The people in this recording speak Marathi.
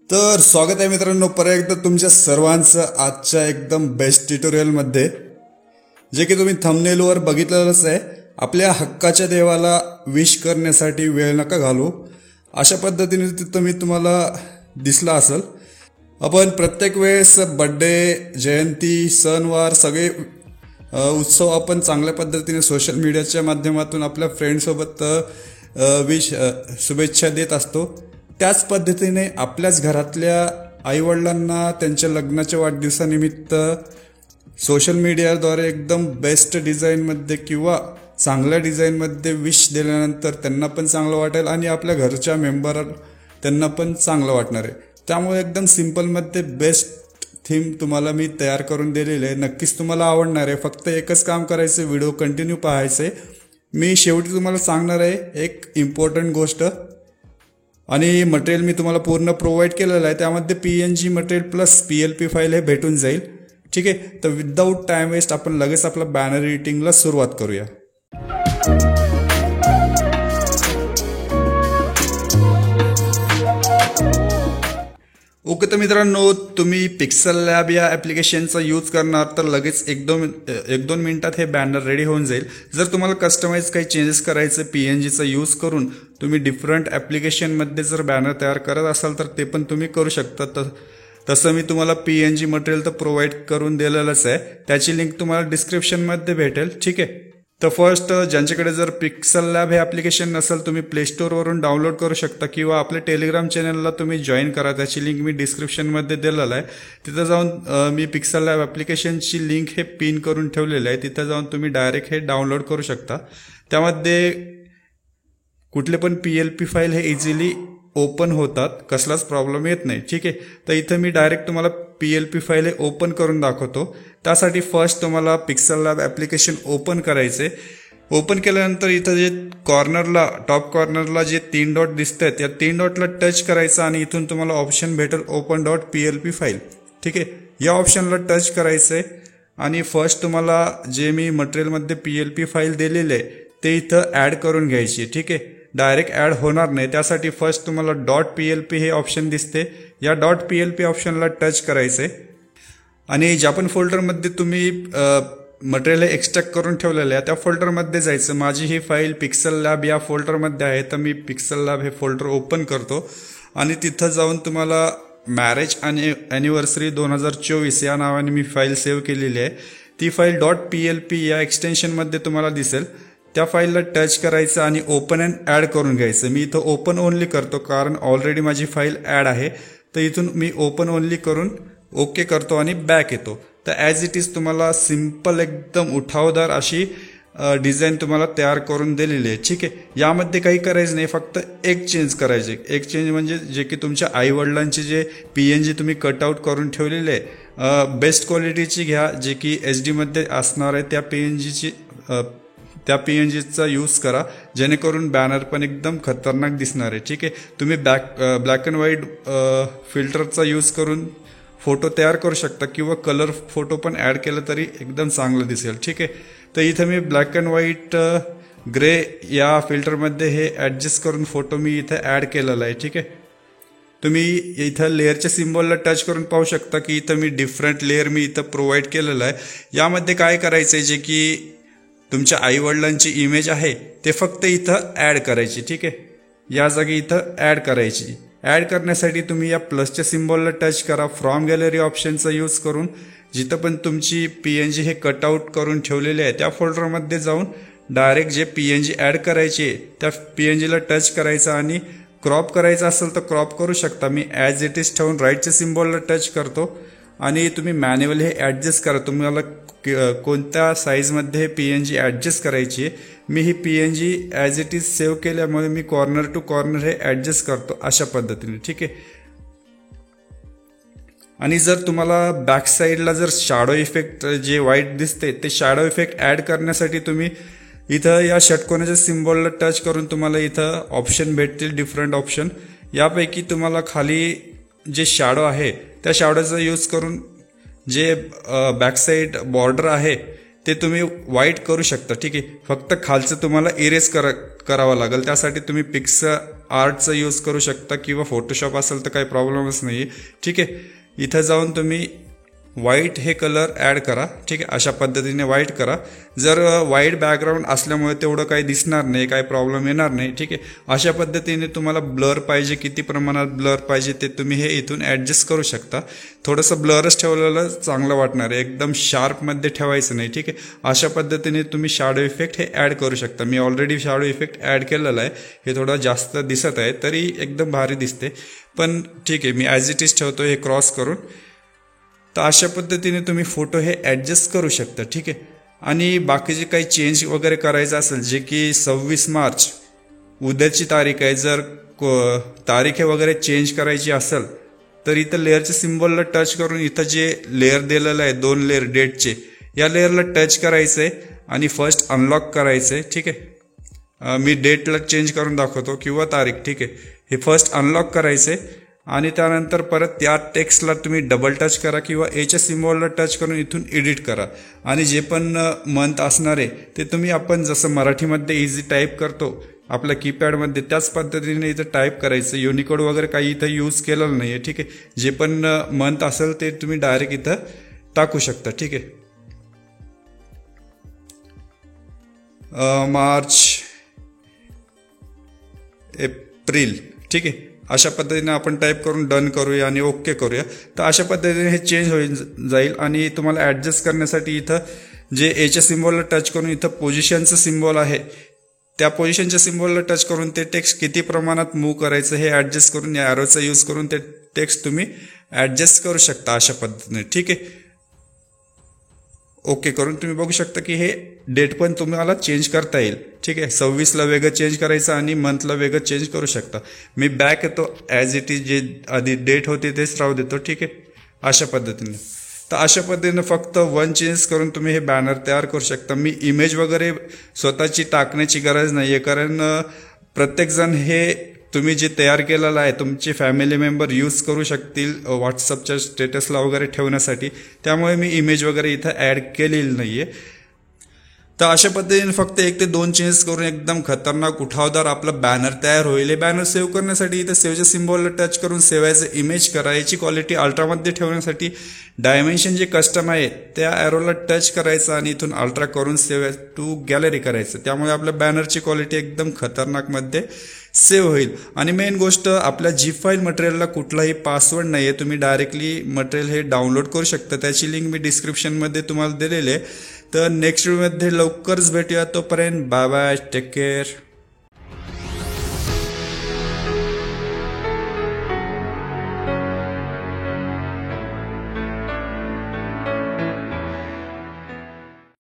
तर स्वागत आहे मित्रांनो, परत एकदा तुमच्या सर्वांचं आजच्या एकदम बेस्ट ट्युटोरियलमध्ये, जे की तुम्ही थंबनेलवर बघितलेलंच आहे. आपल्या हक्काच्या देवाला विश करण्यासाठी वेळ नका घालू, अशा पद्धतीने तिथं मी तुम्हाला दिसला असेल. आपण प्रत्येक वेळेस बड्डे, जयंती, सणवार सगळे उत्सव आपण चांगल्या पद्धतीने सोशल मीडियाच्या माध्यमातून आपल्या फ्रेंडसोबत शुभेच्छा देत असतो. त्याच पद्धतीने आपल्याच घरातल्या आईवडिलांना त्यांच्या लग्नाच्या वाढदिवसानिमित्त सोशल मीडियाद्वारे एकदम बेस्ट डिझाईनमध्ये किंवा चांगल्या डिझाईनमध्ये विश दिल्यानंतर त्यांना पण चांगलं वाटेल आणि आपल्या घरच्या मेंबर त्यांना पण चांगलं वाटणार आहे. त्यामुळे एकदम सिम्पलमध्ये बेस्ट थीम तुम्हाला मी तयार करून दिलेली आहे. नक्कीच तुम्हाला आवडणार आहे. फक्त एकच काम करायचं, व्हिडिओ कंटिन्यू पाहायचं आहे. मी शेवटी तुम्हाला सांगणार आहे एक इम्पॉर्टंट गोष्ट, आणि मटेरियल मी तुम्हाला पूर्ण प्रोव्हाइड केलेलं आहे. त्यामध्ये PNG material plus PLP file हे भेटून जाईल. ठीक आहे, तर विदाऊट टाइम वेस्ट आपण लगेच आपला बॅनर एडिटिंगला सुरुवात करूया. ओके, तर मित्रांनो, तुम्ही पिक्सल लॅब या ॲप्लिकेशनचा यूज करणार तर लगेच एक दोन मिनिटात हे बॅनर रेडी होऊन जाईल. जर तुम्हाला कस्टमाइज काही चेंजेस करायचे PNGचा यूज करून तुम्ही डिफरंट ॲप्लिकेशनमध्ये जर बॅनर तयार करत असाल तर ते पण तुम्ही करू शकता. तसं मी तुम्हाला PNG मटेरियल तर प्रोव्हाइड करून दिलेलंच आहे. त्याची लिंक तुम्हाला डिस्क्रिप्शनमध्ये भेटेल. ठीक आहे, तर फर्स्ट ज्यांच्याकडे जर पिक्सल लॅब हे ॲप्लिकेशन नसेल, तुम्ही प्ले स्टोअरवरून डाउनलोड करू शकता किंवा आपल्या टेलिग्राम चॅनलला तुम्ही जॉईन करा. त्याची लिंक मी डिस्क्रिप्शनमध्ये दिलेलं आहे. तिथं जाऊन मी पिक्सल लॅब ॲप्लिकेशनची लिंक हे पिन करून ठेवलेलं आहे. तिथं जाऊन तुम्ही डायरेक्ट हे डाउनलोड करू शकता. त्यामध्ये कुठले पण PLP फाईल हे इझिली ओपन होतात, कसलाच प्रॉब्लेम येत नाही. ठीक आहे, तर इथं मी डायरेक्ट तुम्हाला PLP फाईल हे ओपन करून दाखवतो. त्यासाठी फर्स्ट तुम्हाला पिक्सल लॅब ॲप्लिकेशन ओपन करायचे. ओपन केल्यानंतर इथं जे टॉप कॉर्नरला जे 3 डॉट दिसत आहेत, या 3 डॉटला टच करायचं आणि इथून तुम्हाला ऑप्शन भेटेल open.plp फाईल. ठीक आहे, या ऑप्शनला टच करायचं आहे आणि फर्स्ट तुम्हाला जे मी मटेरियलमध्ये PLP फाईल दिलेले आहे ते इथं ॲड करून घ्यायची. ठीक आहे, डायरेक्ट ॲड होणार नाही. त्यासाठी फर्स्ट तुम्हाला .plp हे ऑप्शन दिसते, या .plp ऑप्शनला टच करायचे आणि ज्या पण फोल्डरमध्ये तुम्ही मटेरियल हे एक्स्ट्रॅक्ट करून ठेवलेलं आहे त्या फोल्डरमध्ये जायचं. माझी ही फाईल पिक्सल लॅब या फोल्डरमध्ये आहे, तर मी पिक्सल लॅब हे फोल्डर ओपन करतो आणि तिथं जाऊन तुम्हाला मॅरेज आणि ॲनिव्हर्सरी 2024 या नावाने मी फाईल सेव्ह केलेली आहे. ती फाईल .plp या एक्सटेन्शनमध्ये तुम्हाला दिसेल. त्या फाईलला टच करायचं आणि ओपन अँड ॲड करून घ्यायचं. मी इथं ओपन ओनली करतो कारण ऑलरेडी माझी फाईल ॲड आहे. तर इथून मी ओपन ओनली करून ओके करतो आणि बॅक येतो. तर ॲज इट इज तुम्हाला सिम्पल एकदम उठावदार अशी डिझाईन तुम्हाला तयार करून दिलेली आहे. ठीक आहे, यामध्ये काही करायचं नाही, फक्त एक चेंज करायचे. एक चेंज म्हणजे जे की तुमच्या आईवडिलांचे जे PNG तुम्ही कटआउट करून ठेवलेले आहे, बेस्ट क्वालिटीची घ्या, जे की HD असणार आहे. त्या PNGचा यूज करा, जेणेकरून बॅनर पण एकदम खतरनाक दिसणार आहे. ठीक आहे, तुम्ही ब्लॅक अँड व्हाईट फिल्टरचा यूज करून फोटो तयार करू शकता किंवा कलर फोटो पण ॲड केलं तरी एकदम चांगलं दिसेल. ठीक आहे, तर इथं मी ब्लॅक अँड व्हाईट ग्रे या फिल्टरमध्ये हे ॲडजस्ट करून फोटो मी इथं ॲड केलेला आहे. ठीक आहे, तुम्ही इथं लेअरच्या सिम्बॉलला टच करून पाहू शकता की इथं मी डिफरंट लेअर मी इथं प्रोव्हाइड केलेलं आहे. यामध्ये काय करायचं आहे, जे की तुमच्या आईवडिलांची इमेज आहे ते फक्त इथं ॲड करायची. ठीक आहे, या जागी इथं ॲड करायची. ॲड करण्यासाठी तुम्ही या प्लसच्या सिम्बॉलला टच करा. फ्रॉम गॅलरी ऑप्शनचा यूज करून जिथं पण तुमची PNG हे कटआउट करून ठेवलेले आहे त्या फोल्डरमध्ये जाऊन डायरेक्ट जे PNG ॲड करायचे त्या PNGला टच करायचं आणि क्रॉप करायचं असेल तर क्रॉप करू शकता. मी ॲज इट इज ठेवून राईटच्या सिम्बॉलला टच करतो आणि तुम्ही मॅन्युअली हे ॲडजस्ट करा. तुम्हाला कोणत्या साईजमध्ये हे PNG ॲडजस्ट करायची आहे. मी ही PNG as it is save केल्यामुळे मी कॉर्नर टू कॉर्नर हे ॲडजस्ट करतो अशा पद्धतीने. ठीक आहे, आणि जर तुम्हाला बॅक साईडला जर शॅडो इफेक्ट जे व्हाईट दिसते ते शॅडो इफेक्ट ॲड करण्यासाठी तुम्ही इथं या षटकोनाच्या सिम्बॉलला टच करून तुम्हाला इथं ऑप्शन भेटतील, डिफरंट ऑप्शन. यापैकी तुम्हाला खाली जे शॅडो आहे त्या शॅडोचा यूज करून जे बॅकसाईड बॉर्डर आहे ते तुम्ही व्हाईट करू शकता. ठीक आहे, फक्त खालचं तुम्हाला इरेज करावं लागेल. त्यासाठी तुम्ही आर्टचा यूज करू शकता किंवा फोटोशॉप असेल तर काही प्रॉब्लेमच नाही. ठीक आहे, इथं जाऊन तुम्ही व्हाईट हे कलर ॲड करा. ठीक आहे, अशा पद्धतीने व्हाईट करा. जर व्हाईट बॅकग्राऊंड असल्यामुळे तेवढं काही दिसणार नाही, काही प्रॉब्लेम येणार नाही. ठीक आहे, अशा पद्धतीने तुम्हाला ब्लर पाहिजे, किती प्रमाणात ब्लर पाहिजे ते तुम्ही हे इथून ॲडजस्ट करू शकता. थोडंसं ब्लरच ठेवलेलं चांगलं वाटणार आहे, एकदम शार्पमध्ये ठेवायचं नाही. ठीक आहे, अशा पद्धतीने तुम्ही शॅडो इफेक्ट हे ॲड करू शकता. मी ऑलरेडी शॅडो इफेक्ट ॲड केलेला आहे, हे थोडं जास्त दिसत आहे तरी एकदम भारी दिसते. पण ठीक आहे, मी ॲज इट इज ठेवतो हे क्रॉस करून. तर अशा पद्धतीने तुम्ही फोटो हे ॲडजस्ट करू शकता. ठीक आहे, आणि बाकीचे काही चेंज वगैरे करायचं असेल, जे की 26 मार्च उद्याची तारीख आहे, जर तारीख वगैरे चेंज करायची असेल तर इथं लेअरच्या सिम्बॉलला टच करून इथं जे लेअर दिलेलं आहे 2 लेअर डेटचे, या लेअरला टच करायचं आहे आणि फर्स्ट अनलॉक करायचं आहे. ठीक आहे, मी डेटला चेंज करून दाखवतो किंवा तारीख. ठीक आहे, हे फर्स्ट अनलॉक करायचं आहे आणि त्यानंतर परत त्या टेक्स्टला तुम्ही डबल टच करा किंवा एच्या सिम्बॉलला टच करून इथून एडिट करा. आणि जे पण मंथ असणार आहे ते तुम्ही आपण जसं मराठीमध्ये इझी टाईप करतो आपल्या कीपॅडमध्ये, त्याच पद्धतीने इथं टाईप करायचं. युनिकोड वगैरे काही इथं यूज केलेलं नाही आहे. ठीक आहे, जे पण मंथ असेल ते तुम्ही डायरेक्ट इथं टाकू शकता. ठीक आहे, मार्च एप्रिल. ठीक आहे, अशा पद्धतीने आपण टाईप करून डन करूया आणि ओके करूया. तर अशा पद्धतीने हे चेंज होईल जाईल. आणि तुम्हाला ॲडजस्ट करण्यासाठी इथं जे एच्या सिम्बॉलला टच करून इथं पोझिशनचं सिम्बॉल आहे, त्या पोझिशनच्या सिम्बॉलला टच करून ते टेक्स्ट किती प्रमाणात मूव्ह करायचं हे ॲडजस्ट करून या ॲरोचा यूज करून ते टेक्स्ट तुम्ही ॲडजस्ट करू शकता अशा पद्धतीने. ठीक आहे, ओके करून तुम्ही बघू शकता की हे डेट पण तुम्हाला चेंज करता येईल. ठीक आहे, 26ला वेगळं चेंज करायचं आणि मंथला वेगळं चेंज करू शकता. मी बॅक येतो, ॲज इट इज जे आधी डेट होती तेच राहू देतो. ठीक आहे, अशा पद्धतीने. तर अशा पद्धतीने फक्त 1 चेंज करून तुम्ही हे बॅनर तयार करू शकता. मी इमेज वगैरे स्वतःची टाकण्याची गरज नाही आहे, कारण प्रत्येकजण हे तुम्ही जे तयार केलेलं आहे तुमचे फॅमिली मेंबर यूज करू शकतील व्हॉट्सअपच्या स्टेटसला वगैरे ठेवण्यासाठी. त्यामुळे मी इमेज वगैरे इथं ॲड केलेली नाही आहे. तर अशा पद्धतीने फक्त 1 ते 2 चेंज करून एकदम खतरनाक उठावदार आपला बॅनर तयार होईल. हे बॅनर सेव्ह करण्यासाठी इथं सेव्हच्या सिम्बॉलला टच करून सेव्ह ॲज इमेज करा. याची क्वालिटी अल्ट्रामध्ये ठेवण्यासाठी डायमेन्शन जे कस्टम आहे त्या ॲरोला टच करायचं आणि इथून अल्ट्रा करून सेव्ह ॲज टू गॅलरी करायचं. त्यामुळे आपल्या बॅनरची क्वालिटी एकदम खतरनाकमध्ये सेव्ह होईल. आणि मेन गोष्ट, आपल्या झिप फाईल मटेरियलला कुठलाही पासवर्ड नाही आहे, तुम्ही डायरेक्टली मटेरियल हे डाउनलोड करू शकता. त्याची लिंक मी डिस्क्रिप्शनमध्ये तुम्हाला दिलेली आहे. तर नेक्स्ट व्हिडिओमध्ये लवकरच भेटूया. तोपर्यंत बाय बाय, टेक केअर.